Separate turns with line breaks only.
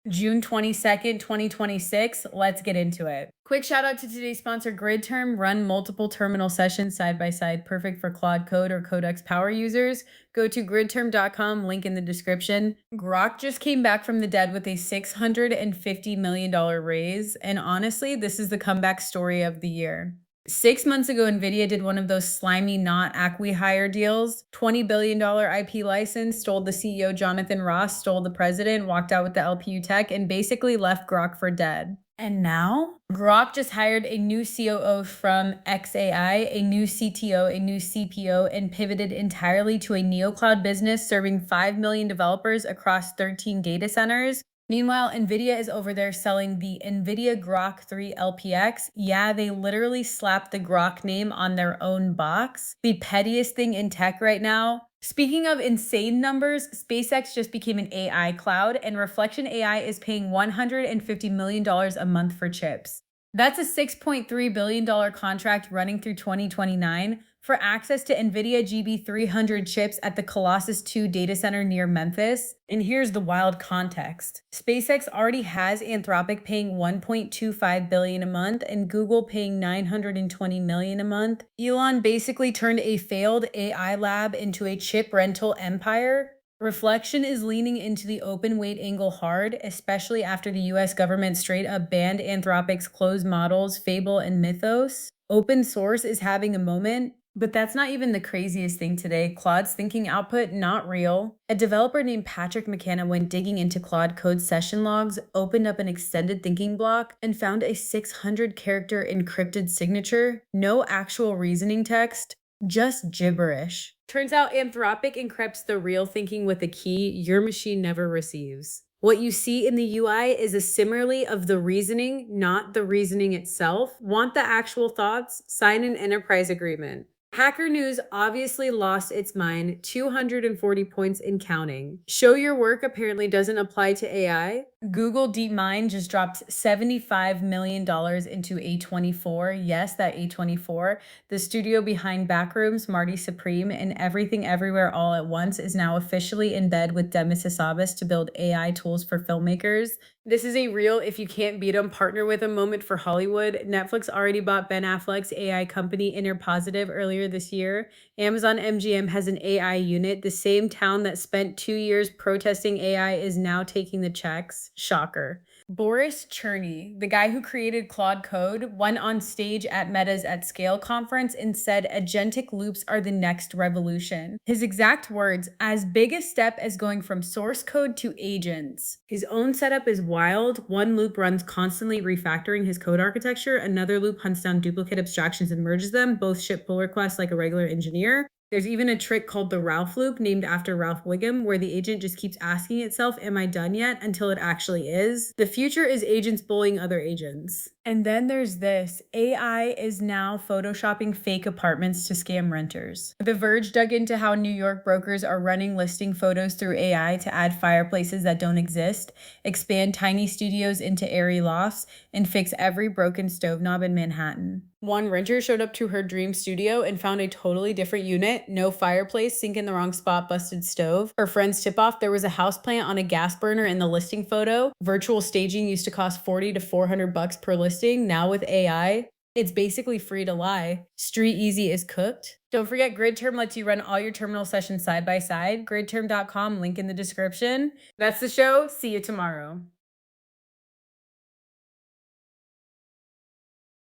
June 22nd, 2026. Let's get into it. Quick shout out to today's sponsor, GridTerm. Run multiple terminal sessions side by side, perfect for Claude Code or Codex Power users. Go to gridterm.com, link in the description. Groq just came back from the dead with a $650 million raise. And honestly, this is the comeback story of the year. 6 months ago, Nvidia did one of those slimy not acqui-hire deals. $20 billion IP license, stole the CEO Jonathan Ross, stole the president, walked out with the LPU tech, and basically left Groq for dead. And now, Groq just hired a new COO from XAI, a new CTO, a new CPO, and pivoted entirely to a neocloud business serving 5 million developers across 13 data centers. Meanwhile, Nvidia is over there selling the Nvidia Groq 3 LPX. Yeah, they literally slapped the Groq name on their own box. The pettiest thing in tech right now. Speaking of insane numbers, SpaceX just became an AI cloud, and Reflection AI is paying $150 million a month for chips. That's a $6.3 billion contract running through 2029 for access to Nvidia GB300 chips at the Colossus 2 data center near Memphis. And here's the wild context. SpaceX already has Anthropic paying $1.25 billion a month and Google paying $920 million a month. Elon basically turned a failed AI lab into a chip rental empire. Reflection is leaning into the open weight angle hard, especially after the US government straight up banned Anthropic's closed models, Fable and Mythos. Open source is having a moment. But that's not even the craziest thing today. Claude's thinking output, not real. A developer named Patrick McKenna went digging into Claude Code's session logs, opened up an extended thinking block, and found a 600-character encrypted signature. No actual reasoning text, just gibberish. Turns out Anthropic encrypts the real thinking with a key your machine never receives. What you see in the UI is a simile of the reasoning, not the reasoning itself. Want the actual thoughts? Sign an enterprise agreement. Hacker News obviously lost its mind, 240 points in counting. Show your work apparently doesn't apply to AI. Google DeepMind just dropped $75 million into A24. Yes, that A24. The studio behind Backrooms, Marty Supreme, and Everything Everywhere All at Once is now officially in bed with Demis Hassabis to build AI tools for filmmakers. This is a real if you can't beat them, partner with them moment for Hollywood. Netflix already bought Ben Affleck's AI company Interpositive earlier this year. Amazon MGM has an AI unit. The same town that spent 2 years protesting AI is now taking the checks. Shocker. Boris Cherny, the guy who created Claude Code, went on stage at Meta's At Scale conference and said agentic loops are the next revolution. His exact words, as big a step as going from source code to agents. His own setup is wild. One loop runs constantly refactoring his code architecture. Another loop hunts down duplicate abstractions and merges them. Both ship pull requests like a regular engineer. There's even a trick called the Ralph loop, named after Ralph Wiggum, where the agent just keeps asking itself, am I done yet? Until it actually is. The future is agents bullying other agents. And then there's this. AI is now photoshopping fake apartments to scam renters. The Verge dug into how New York brokers are running listing photos through AI to add fireplaces that don't exist, expand tiny studios into airy lofts, and fix every broken stove knob in Manhattan. One renter showed up to her dream studio and found a totally different unit, no fireplace, sink in the wrong spot, busted stove. Her friend's tip off, there was a houseplant on a gas burner in the listing photo. Virtual staging used to cost $40 to $400 per listing. Now with AI, it's basically free to lie. Street Easy is cooked. Don't forget, GridTerm lets you run all your terminal sessions side by side. Gridterm.com, link in the description. That's the show. See you tomorrow.